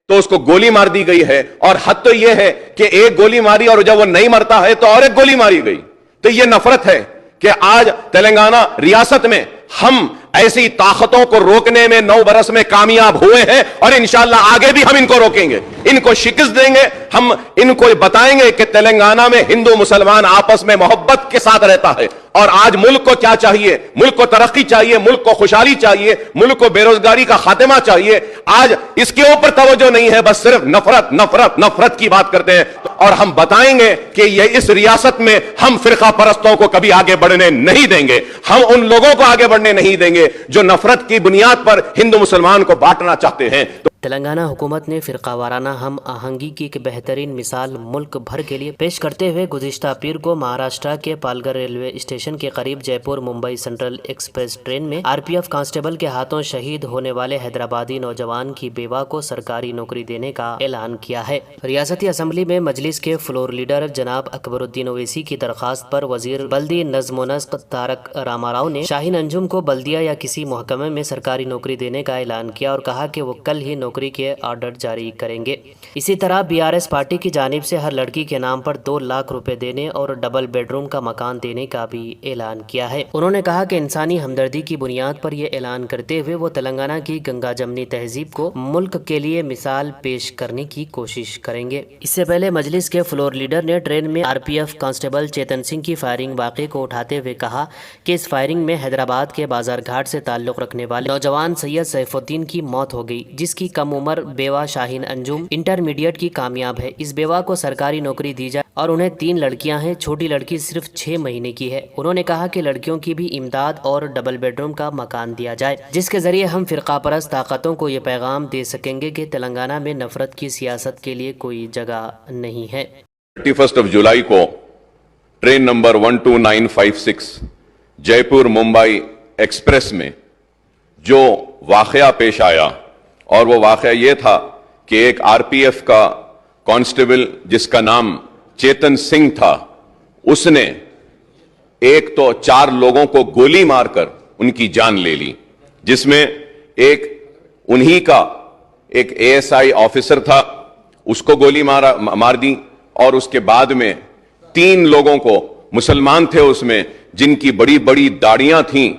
تو اس کو گولی مار دی گئی ہے، اور حد تو یہ ہے کہ ایک گولی ماری اور جب وہ نہیں مرتا ہے تو اور ایک گولی ماری گئی. تو یہ نفرت ہے کہ آج تلنگانہ ریاست میں ہم ایسی طاقتوں کو روکنے میں 9 برس میں کامیاب ہوئے ہیں، اور انشاءاللہ آگے بھی ہم ان کو روکیں گے، ان کو شکست دیں گے. ہم ان کو بتائیں گے کہ تلنگانہ میں ہندو مسلمان آپس میں محبت کے ساتھ رہتا ہے. اور آج ملک کو کیا چاہیے؟ ملک کو ترقی چاہیے، ملک کو خوشحالی چاہیے، ملک کو بے روزگاری کا خاتمہ چاہیے. آج اس کے اوپر توجہ نہیں ہے، بس صرف نفرت نفرت نفرت کی بات کرتے ہیں. اور ہم بتائیں گے کہ یہ اس ریاست میں ہم فرقہ پرستوں کو کبھی آگے بڑھنے نہیں دیں گے. ہم ان لوگوں کو آگے بڑھنے نہیں دیں گے جو نفرت کی بنیاد پر ہندو مسلمان کو بانٹنا چاہتے ہیں. تلنگانہ حکومت نے فرقہ وارانہ ہم آہنگی کی ایک بہترین مثال ملک بھر کے لیے پیش کرتے ہوئے گزشتہ پیر کو مہاراشٹرا کے پالگھر ریلوے اسٹیشن کے قریب جے پور ممبئی سینٹرل ایکسپریس ٹرین میں RPF کانسٹیبل کے ہاتھوں شہید ہونے والے حیدرآبادی نوجوان کی بیوہ کو سرکاری نوکری دینے کا اعلان کیا ہے. ریاستی اسمبلی میں مجلس کے فلور لیڈر جناب اکبر الدین اویسی کی درخواست پر وزیر بلدی نظم و نسق تارک راما راؤ نے شاہین انجم کو بلدیہ یا کسی محکمے میں سرکاری نوکری دینے کا اعلان کیا اور کہا کہ وہ کل ہی نوکری کے آرڈر جاری کریں گے. اسی طرح BRS پارٹی کی جانب سے ہر لڑکی کے نام پر 2 لاکھ روپے دینے اور ڈبل بیڈ روم کا مکان دینے کا بھی اعلان کیا ہے. انہوں نے کہا کہ انسانی ہمدردی کی بنیاد پر یہ اعلان کرتے ہوئے وہ تلنگانہ کی گنگا جمنی تہذیب کو ملک کے لیے مثال پیش کرنے کی کوشش کریں گے. اس سے پہلے مجلس کے فلور لیڈر نے ٹرین میں RPF کانسٹیبل چیتن سنگھ کی فائرنگ واقعے کو اٹھاتے ہوئے کہا کہ اس فائرنگ میں حیدرآباد کے بازار گھاٹ سے تعلق رکھنے والے نوجوان سید سیف الدین کی موت ہو گئی، جس کی کم عمر بیوہ شاہین انجم انٹرمیڈیٹ کی کامیاب ہے. اس بیوہ کو سرکاری نوکری دی جائے اور انہیں 3 لڑکیاں ہیں. چھوٹی لڑکی صرف 6 مہینے کی ہے. انہوں نے کہا کہ لڑکیوں کی بھی امداد اور ڈبل بیڈ روم کا مکان دیا جائے، جس کے ذریعے ہم فرقہ پرست طاقتوں کو یہ پیغام دے سکیں گے کہ تلنگانہ میں نفرت کی سیاست کے لیے کوئی جگہ نہیں ہے. 31 جولائی کو ٹرین نمبر 12956 جے پور ممبئی ایکسپریس میں جو واقعہ پیش آیا، اور وہ واقعہ یہ تھا کہ ایک RPF کا کانسٹیبل جس کا نام چیتن سنگھ تھا، اس نے ایک تو 4 لوگوں کو گولی مار کر ان کی جان لے لی، جس میں ایک انہی کا ایک ASI آفیسر تھا، اس کو گولی مار دی. اور اس کے بعد میں 3 لوگوں کو، مسلمان تھے اس میں، جن کی بڑی بڑی داڑیاں تھیں،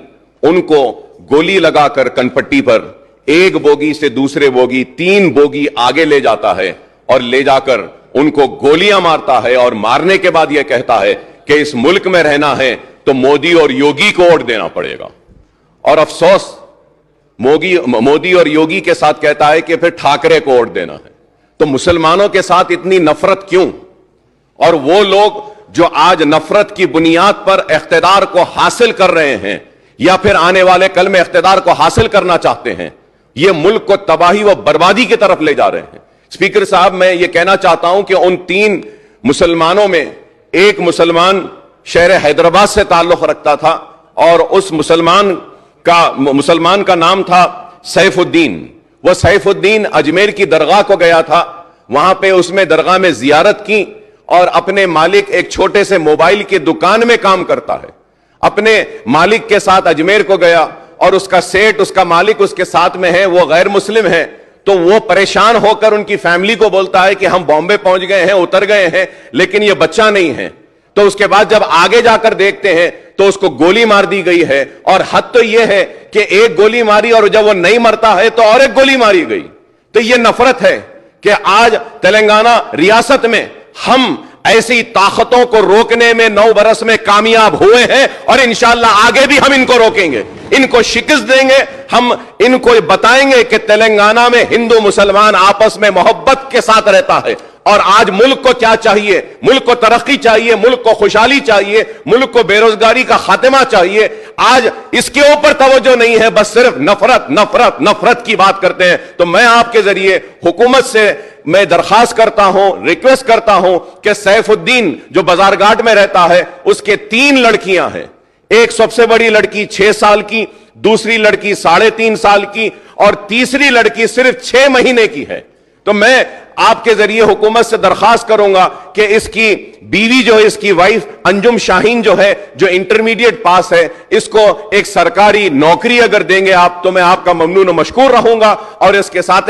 ان کو گولی لگا کر کنپٹی پر ایک بوگی سے دوسرے بوگی 3 بوگی آگے لے جاتا ہے اور لے جا کر ان کو گولیاں مارتا ہے. اور مارنے کے بعد یہ کہتا ہے کہ اس ملک میں رہنا ہے تو مودی اور یوگی کو ووٹ دینا پڑے گا. اور افسوس مودی اور یوگی کے ساتھ کہتا ہے کہ پھر ٹھاکرے کو ووٹ دینا ہے. تو مسلمانوں کے ساتھ اتنی نفرت کیوں؟ اور وہ لوگ جو آج نفرت کی بنیاد پر اقتدار کو حاصل کر رہے ہیں یا پھر آنے والے کل میں اقتدار کو حاصل کرنا چاہتے ہیں، یہ ملک کو تباہی و بربادی کی طرف لے جا رہے ہیں. اسپیکر صاحب، میں یہ کہنا چاہتا ہوں کہ ان 3 مسلمانوں میں ایک مسلمان شہر حیدرآباد سے تعلق رکھتا تھا، اور اس مسلمان کا نام تھا سیف الدین. وہ سیف الدین اجمیر کی درگاہ کو گیا تھا، وہاں پہ اس میں درگاہ میں زیارت کی، اور اپنے مالک ایک چھوٹے سے موبائل کی دکان میں کام کرتا ہے، اپنے مالک کے ساتھ اجمیر کو گیا، اور اس کا سیٹ، اس کا مالک اس کے ساتھ میں ہے، وہ غیر مسلم ہے. تو وہ پریشان ہو کر ان کی فیملی کو بولتا ہے کہ ہم بامبے پہنچ گئے ہیں، اتر گئے ہیں، لیکن یہ بچہ نہیں ہے. تو اس کے بعد جب آگے جا کر دیکھتے ہیں تو اس کو گولی مار دی گئی ہے. اور حد تو یہ ہے کہ ایک گولی ماری اور جب وہ نہیں مرتا ہے تو اور ایک گولی ماری گئی. تو یہ نفرت ہے کہ آج تلنگانہ ریاست میں ہم ایسی طاقتوں کو روکنے میں 9 برس میں کامیاب ہوئے ہیں، اور انشاءاللہ آگے بھی ہم ان کو روکیں گے، ان کو شکست دیں گے. ہم ان کو بتائیں گے کہ تلنگانہ میں ہندو مسلمان آپس میں محبت کے ساتھ رہتا ہے. اور آج ملک کو کیا چاہیے؟ ملک کو ترقی چاہیے، ملک کو خوشحالی چاہیے، ملک کو بے روزگاری کا خاتمہ چاہیے. آج اس کے اوپر توجہ نہیں ہے، بس صرف نفرت نفرت نفرت کی بات کرتے ہیں. تو میں آپ کے ذریعے حکومت سے میں درخواست کرتا ہوں، ریکویسٹ کرتا ہوں کہ سیف الدین جو بازار گھاٹ میں رہتا ہے، اس کے 3 لڑکیاں ہیں. ایک سب سے بڑی لڑکی 6 سال کی، دوسری لڑکی 3.5 سال کی، اور تیسری لڑکی صرف 6 مہینے کی ہے. تو میں آپ کے ذریعے حکومت سے درخواست کروں گا کہ اس کی بیوی جو ہے، اس کی وائف انجم شاہین جو ہے، جو انٹرمیڈیٹ پاس ہے، اس کو ایک سرکاری نوکری اگر دیں گے آپ تو میں آپ کا ممنون و مشکور رہوں گا. اور اس کے ساتھ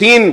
3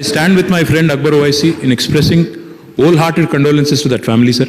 I stand with my friend Akbar Owaisi in expressing wholehearted condolences to that family, sir.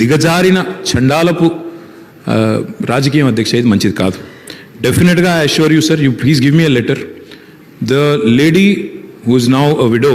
దిగజారిన చండాలపు రాజకీయం అధ్యక్ష ఇది మంచిది కాదు. డెఫినెట్గా I assure you sir, you please give me a letter. The lady who is now a widow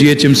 GHMC,